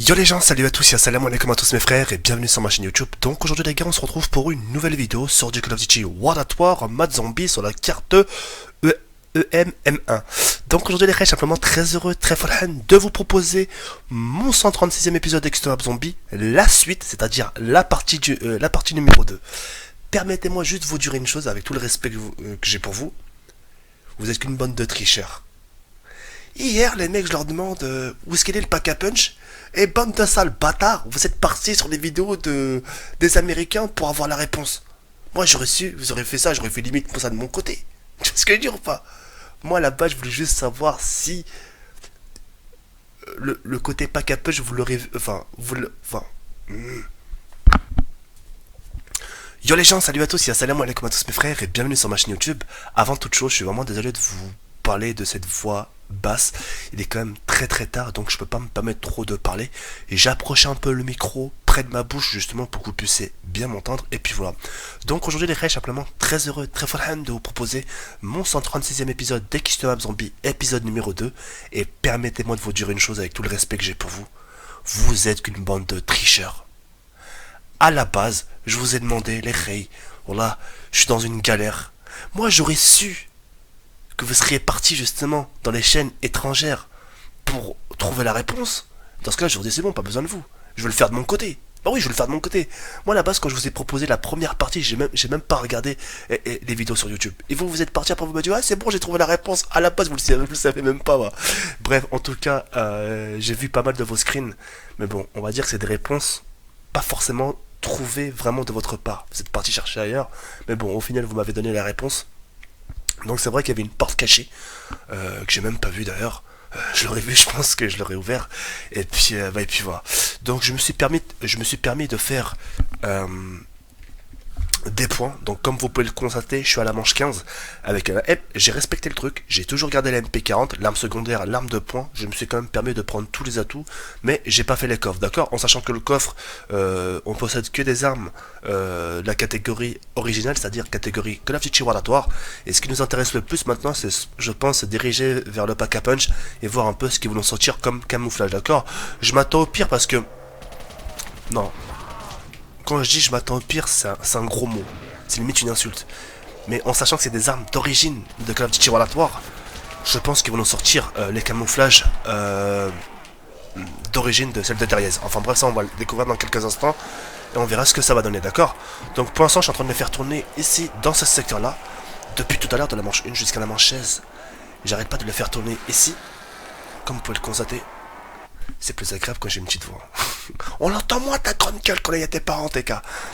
Yo les gens, salut à tous et salam alaikum à tous mes frères et bienvenue sur ma chaîne YouTube. Donc aujourd'hui les gars, on se retrouve pour une nouvelle vidéo sur du Call of Duty World at War en mode zombie sur la carte EMM1. Donc aujourd'hui les gars, simplement très heureux, très fan de vous proposer mon 136e épisode d'Extreme Zombie, la suite, c'est-à-dire la partie numéro 2. Permettez-moi juste de vous dire une chose avec tout le respect que j'ai pour vous. Vous êtes qu'une bande de tricheurs. Hier, les mecs, je leur demande où est-ce qu'il est le pack à punch. Et bande de sales bâtards, vous êtes partis sur les vidéos des Américains pour avoir la réponse. Moi, j'aurais su, vous aurez fait ça, j'aurais fait limite pour ça de mon côté. Tu vois ce que je veux dire ou pas? Moi, là-bas, je voulais juste savoir si le côté pack à punch, vous l'aurez... Enfin, vous le... Enfin... Yo les gens, salut à tous et salam alaikum à tous mes frères et bienvenue sur ma chaîne YouTube. Avant toute chose, je suis vraiment désolé de vous parler de cette voix basse. Il est quand même très tard, donc je peux pas me permettre trop de parler. Et j'ai approché un peu le micro près de ma bouche justement pour que vous puissiez bien m'entendre. Et puis voilà. Donc aujourd'hui les frères, simplement très heureux, très fan de vous proposer mon 136e épisode d'Extreme Zombie, épisode numéro 2. Et permettez-moi de vous dire une chose avec tout le respect que j'ai pour vous. Vous êtes qu'une bande de tricheurs. À la base, je vous ai demandé, les reys, voilà, je suis dans une galère. Moi, j'aurais su que vous seriez partis justement dans les chaînes étrangères pour trouver la réponse. Dans ce cas-là, je vous dis, c'est bon, pas besoin de vous. Je veux le faire de mon côté. Bah oui, je veux le faire de mon côté. Moi, à la base, quand je vous ai proposé la première partie, j'ai même pas regardé les vidéos sur YouTube. Et vous êtes partis après, vous m'avez dit, ah, c'est bon, j'ai trouvé la réponse. À la base, vous le savez même pas, moi. Bref, en tout cas, j'ai vu pas mal de vos screens. Mais bon, on va dire que c'est des réponses pas forcément trouvé vraiment de votre part. Vous êtes parti chercher ailleurs, mais bon, au final, vous m'avez donné la réponse. Donc c'est vrai qu'il y avait une porte cachée, que j'ai même pas vue d'ailleurs. Je l'aurais vu, je pense que je l'aurais ouvert. Et puis voilà. Donc je me suis permis de faire des points. Donc comme vous pouvez le constater, je suis à la manche 15 avec un M. J'ai respecté le truc, j'ai toujours gardé la MP40, l'arme secondaire, l'arme de poing. Je me suis quand même permis de prendre tous les atouts, mais j'ai pas fait les coffres, d'accord? En sachant que le coffre, on possède que des armes de la catégorie originale, c'est-à-dire catégorie Call of Duty World at War. Et ce qui nous intéresse le plus maintenant, c'est, je pense, se diriger vers le pack à punch et voir un peu ce qu'ils vont sortir comme camouflage, d'accord? Je m'attends au pire parce que... Non. Quand je dis je m'attends au pire, c'est un gros mot. C'est limite une insulte. Mais en sachant que c'est des armes d'origine de Call of Duty World at War, je pense qu'ils vont nous sortir les camouflages d'origine de celle de Thérèse. Enfin bref, ça on va le découvrir dans quelques instants. Et on verra ce que ça va donner, d'accord? Donc pour l'instant, je suis en train de les faire tourner ici, dans ce secteur-là. Depuis tout à l'heure, de la manche 1 jusqu'à la manche 16. J'arrête pas de les faire tourner ici. Comme vous pouvez le constater. C'est plus agréable quand j'ai une petite voix. On l'entend moins ta grande gueule quand il y a tes parents, TK.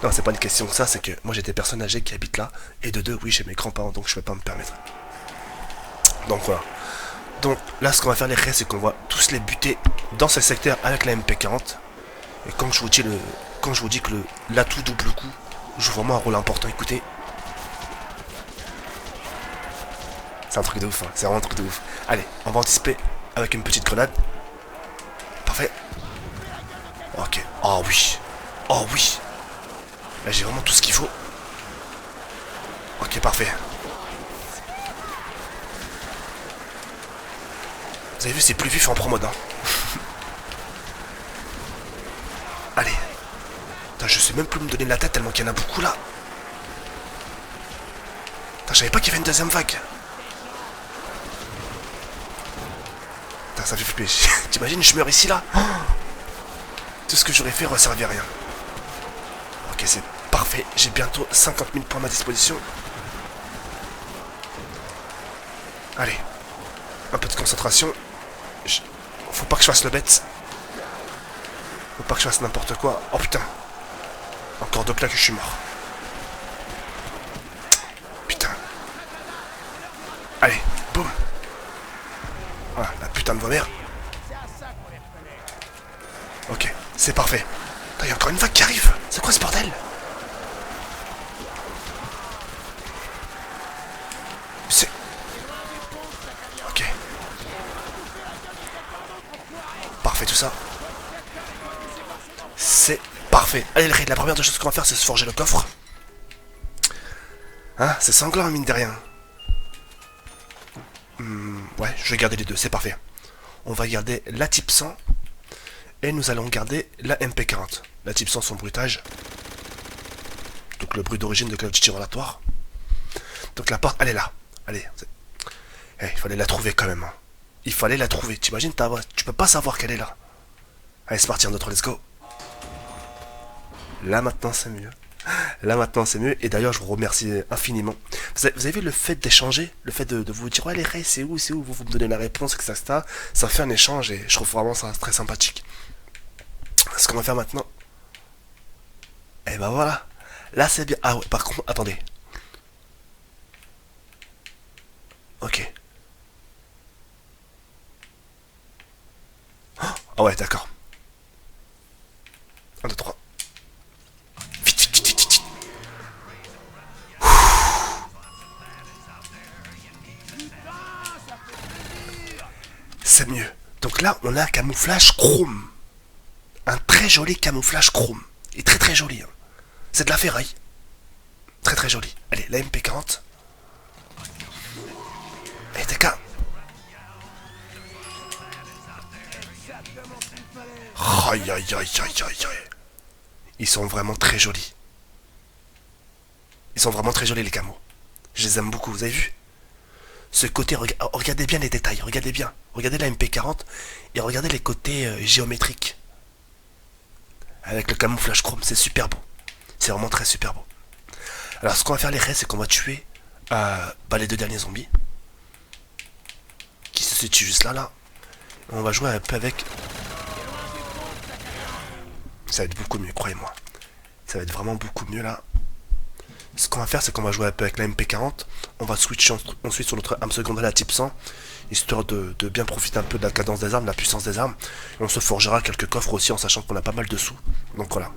Non, c'est pas une question de ça, c'est que moi j'ai des personnes âgées qui habitent là. Et de deux, oui, j'ai mes grands-parents, donc je peux pas me permettre. Donc voilà. Donc là, ce qu'on va faire les restes, c'est qu'on va tous les buter dans ce secteur avec la MP40. Et quand je vous dis que l'atout double coup joue vraiment un rôle important, écoutez. C'est un truc de ouf, hein. C'est vraiment un truc de ouf. Allez, on va anticiper avec une petite grenade. Parfait. Ok. Oh oui. Oh oui. Là j'ai vraiment tout ce qu'il faut. Ok, parfait. Vous avez vu, c'est plus vif en pro mode. Hein. Allez. Putain, je sais même plus me donner de la tête tellement qu'il y en a beaucoup là. Putain, je savais pas qu'il y avait une deuxième vague. Putain, ça fait flipper. T'imagines, je meurs ici là. Tout ce que j'aurais fait ne servi à rien. Ok, c'est parfait. J'ai bientôt 50 000 points à ma disposition. Allez. Un peu de concentration. Faut pas que je fasse le bête. Faut pas que je fasse n'importe quoi. Oh putain. Encore deux plaques et je suis mort. Putain. Allez, boum. Voilà, la putain de voix mère. Ok, c'est parfait. Il y a encore une vague qui arrive. C'est quoi ce bordel? C'est... Ok. Parfait tout ça. C'est parfait. Allez le raid, la première des choses qu'on va faire, c'est se forger le coffre. Hein, c'est sanglant mine de rien. Ouais, je vais garder les deux, c'est parfait. On va garder la type 100 Et nous allons garder la MP40. La type sans son bruitage. Donc le bruit d'origine de Call of Duty relatoire. Donc la porte, elle est là. Allez. Il fallait la trouver quand même. Hein. Il fallait la trouver. T'imagines, tu peux pas savoir qu'elle est là. Allez, c'est parti, let's go. Là maintenant c'est mieux. Là maintenant c'est mieux. Et d'ailleurs je vous remercie infiniment. Vous avez vu le fait d'échanger, le fait de vous dire ouais les rays c'est où, vous me donnez la réponse, etc. Ça fait un échange et je trouve vraiment ça très sympathique. Ce qu'on va faire maintenant. Et ben voilà. Là c'est bien. Ah ouais, par contre, attendez. Ok. Ah ouais, d'accord. 1, 2, 3. Vite, vite, vite, vite, vite. C'est mieux. Donc là, on a un camouflage chrome. Un très joli camouflage chrome. Et très très joli. Hein. C'est de la ferraille. Très très joli. Allez, la MP40. Allez, TK. Aïe aïe aïe aïe aïe aïe. Ils sont vraiment très jolis. Ils sont vraiment très jolis les camos. Je les aime beaucoup, vous avez vu? Ce côté, regardez bien les détails, regardez bien. Regardez la MP40 et regardez les côtés géométriques. Avec le camouflage chrome, c'est super beau. C'est vraiment très super beau. Alors ce qu'on va faire les raids, c'est qu'on va tuer les 2 derniers zombies. Qui se situent juste là. On va jouer un peu avec... Ça va être beaucoup mieux, croyez-moi. Ça va être vraiment beaucoup mieux là. Ce qu'on va faire, c'est qu'on va jouer un peu avec la MP40. On va switcher ensuite sur notre arme secondaire, la type 100. Histoire de bien profiter un peu de la cadence des armes, de la puissance des armes. Et on se forgera quelques coffres aussi en sachant qu'on a pas mal de sous. Donc voilà.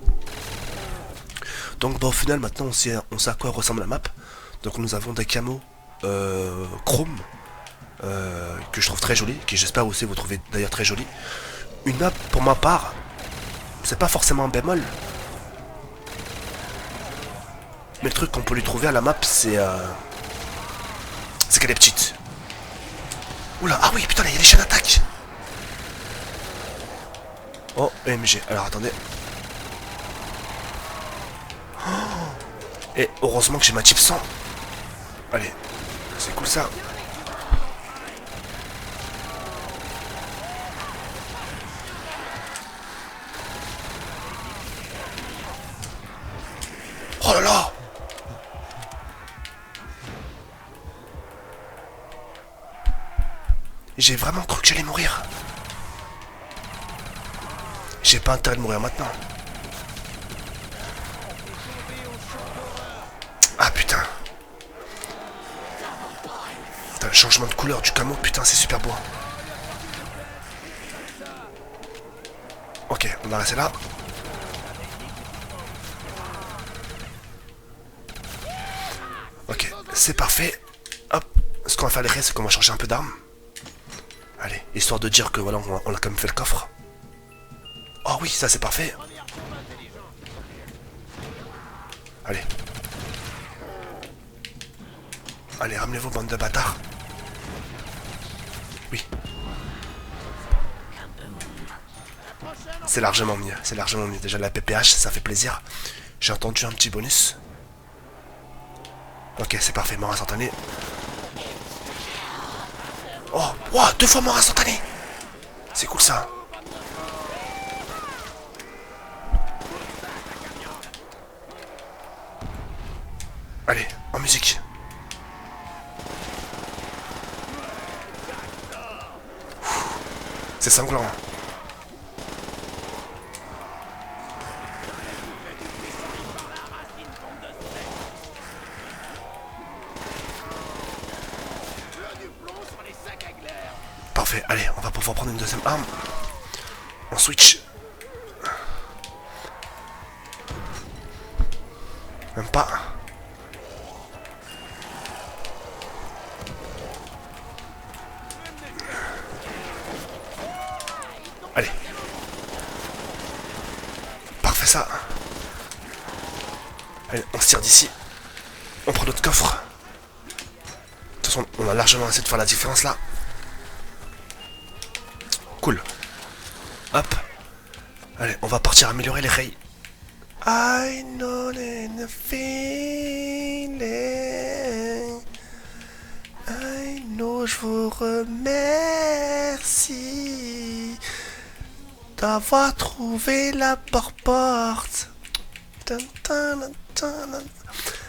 Donc au final, maintenant, on sait à quoi ressemble la map. Donc nous avons des camos chrome. Que je trouve très joli. Que j'espère aussi vous trouvez d'ailleurs très joli. Une map, pour ma part, c'est pas forcément un bémol. Mais le truc qu'on peut lui trouver à la map, c'est qu'elle est petite. Oula, ah oui, putain, il y a les chaînes d'attaque. Oh, EMG. Alors, attendez. Oh, et heureusement que j'ai ma type 100. Allez, c'est cool ça. Oh là là. J'ai vraiment cru que j'allais mourir. J'ai pas intérêt de mourir maintenant. Ah putain. Putain, le changement de couleur du camo, putain, c'est super beau. Ok, on va rester là. Ok, c'est parfait. Hop, ce qu'on va faire les restes, c'est qu'on va changer un peu d'armes. Allez, histoire de dire que voilà, on a quand même fait le coffre. Oh oui, ça c'est parfait. Allez. Allez, ramenez-vous, bande de bâtards. Oui. C'est largement mieux, c'est largement mieux. Déjà la PPH, ça fait plaisir. J'ai entendu un petit bonus. Ok, c'est parfait, mort instantané. Oh, wow, 2 fois mort instantané. C'est cool ça. Allez, en musique. C'est sanglant. Parfait, allez, on va pouvoir prendre une deuxième arme. On switch. Même pas. Allez. Parfait ça. Allez, on se tire d'ici. On prend notre coffre. De toute façon, on a largement essayé de faire la différence là. Cool. Hop. Allez, on va partir améliorer les rails. I know the feeling. I know, je vous remercie d'avoir trouvé la porte.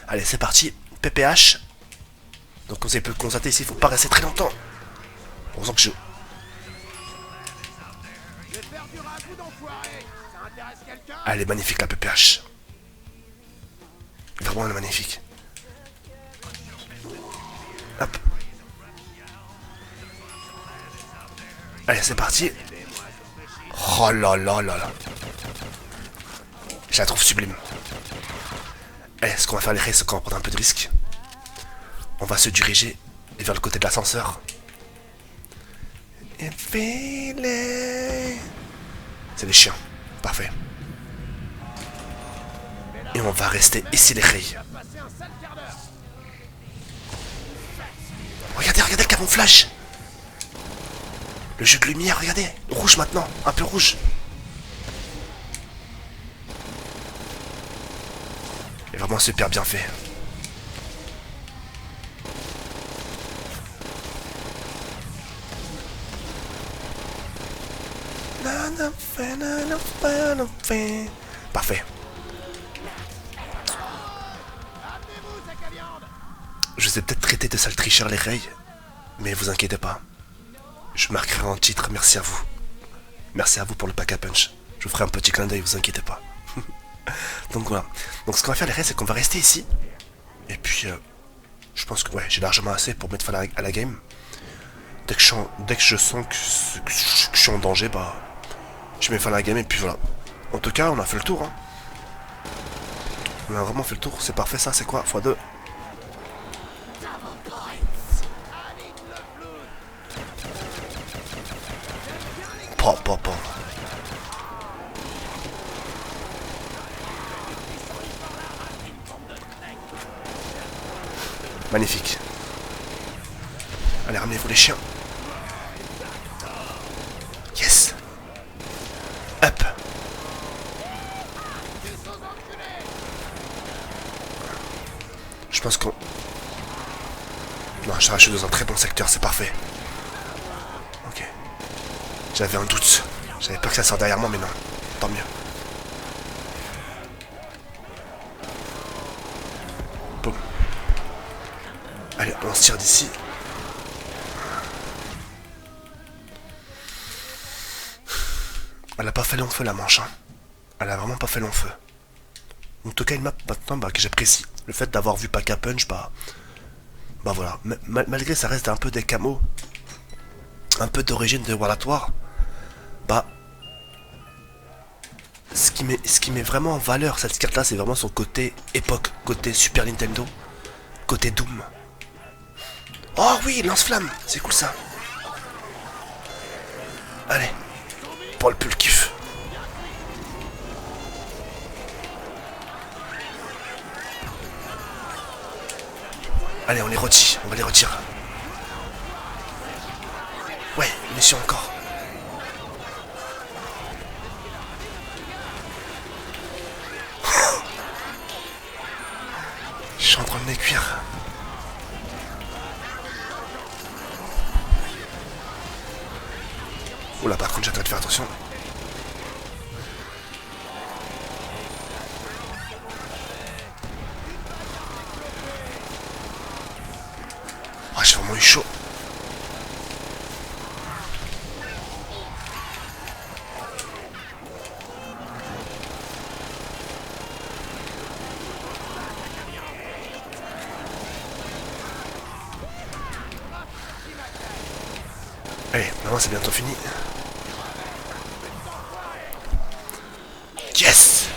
Allez, c'est parti. PPH. Donc, comme vous avez pu le constater ici, il faut pas rester très longtemps. Heureusement que je... Elle est magnifique la PPH. Vraiment elle est magnifique. Hop. Allez c'est parti. Oh là là là là. Je la trouve sublime. Allez, ce qu'on va faire les rails, c'est qu'on va prendre un peu de risque. On va se diriger vers le côté de l'ascenseur. C'est des chiens. Parfait. Et on va rester ici les rails. Regardez, regardez le camouflage. Le jeu de lumière, regardez. Rouge maintenant, un peu rouge. Et vraiment super bien fait. Parfait. Je vous ai peut-être traité de sale tricheur les rails, mais vous inquiétez pas. Je marquerai en titre, merci à vous. Merci à vous pour le pack à punch. Je vous ferai un petit clin d'œil, vous inquiétez pas. Donc voilà. Donc ce qu'on va faire les rails, c'est qu'on va rester ici. Et puis, je pense que ouais, j'ai largement assez pour mettre fin à la game. Dès que je sens que je suis en danger, bah, je mets fin à la game et puis voilà. En tout cas, on a fait le tour. Hein. On a vraiment fait le tour, c'est parfait ça, c'est quoi x2. Pop. Magnifique. Allez, ramenez-vous les chiens. Yes. Hop. Je pense qu'on... Non, je suis dans un très bon secteur, c'est parfait. Ok. J'avais un doute. J'avais peur que ça sorte derrière moi, mais non. Tant mieux. Boum. Allez, on se tire d'ici. Elle a pas fait long feu la manche, hein. Elle a vraiment pas fait long feu. En tout cas, une map maintenant bah, que j'apprécie. Le fait d'avoir vu Pack a Punch, bah voilà. Malgré ça reste un peu des camos, un peu d'origine de Wallatoire, bah ce qui met vraiment en valeur cette carte là, c'est vraiment son côté époque, côté Super Nintendo, côté Doom. Oh oui, lance-flamme, c'est cool ça. Allez, pour le pull kiff. Allez, on les retire, on va les retirer. Ouais, mission encore. Je suis en train de les cuire. Oula, par contre, j'attends de faire attention. Oh, j'ai vraiment eu chaud. Allez, maintenant c'est bientôt fini. Yes!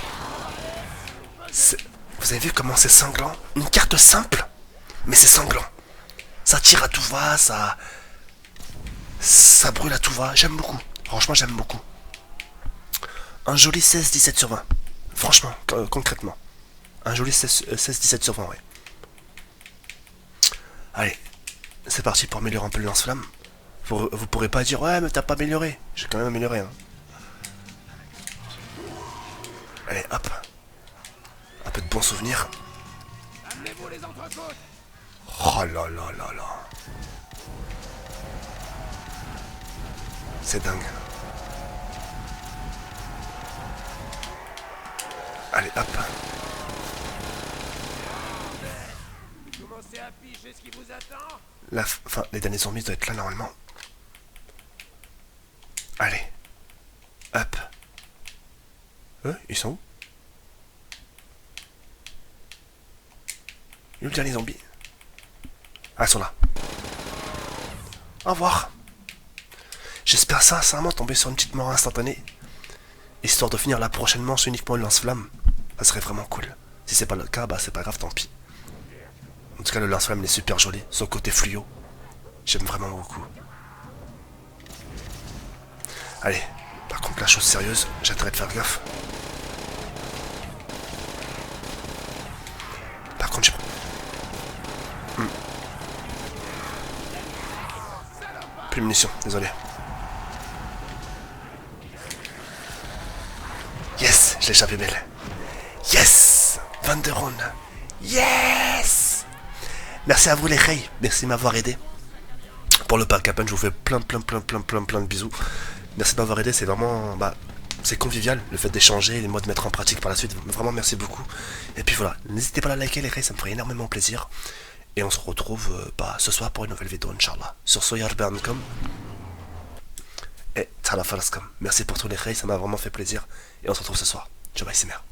Vous avez vu comment c'est sanglant? Une carte simple, mais c'est sanglant. Ça tire à tout va, ça brûle à tout va. J'aime beaucoup. Franchement, j'aime beaucoup. Un joli 16-17 sur 20. Franchement, concrètement. Un joli 16-17 sur 20, ouais. Allez, c'est parti pour améliorer un peu le lance-flamme. Vous pourrez pas dire, ouais, mais t'as pas amélioré. J'ai quand même amélioré, hein. Allez, hop. Un peu de bons souvenirs. Amenez-vous les entrecôtes. Oh là là là là. C'est dingue. Allez, hop. Commencez à picher ce qui vous attend. Enfin, les derniers zombies doivent être là normalement. Allez. Hop. Ils sont où? Il est où le dernier zombie? Ah, ils sont là. Au revoir. J'espère sincèrement tomber sur une petite mort instantanée. Histoire de finir la prochaine manche uniquement le lance-flamme. Ça serait vraiment cool. Si c'est pas le cas, bah c'est pas grave, tant pis. En tout cas, le lance-flamme il est super joli. Son côté fluo. J'aime vraiment beaucoup. Allez, par contre, la chose sérieuse, j'ai intérêt de faire gaffe. Par contre, j'ai... Plus de munitions, désolé. Yes, je l'ai échappé belle. Yes, 22 rounds. Yes. Merci à vous les Rey, merci de m'avoir aidé. Pour le pack Cap'n, je vous fais plein de bisous. Merci de m'avoir aidé, c'est vraiment... c'est convivial, le fait d'échanger et moi de mettre en pratique par la suite. Vraiment merci beaucoup. Et puis voilà, n'hésitez pas à liker les Rey, ça me ferait énormément plaisir. Et on se retrouve ce soir pour une nouvelle vidéo, Inch'Allah. Sur soyarban.com. Et Tala Falascom. Merci pour tous les Rey, ça m'a vraiment fait plaisir. Et on se retrouve ce soir. Ciao, bye, c'est mère.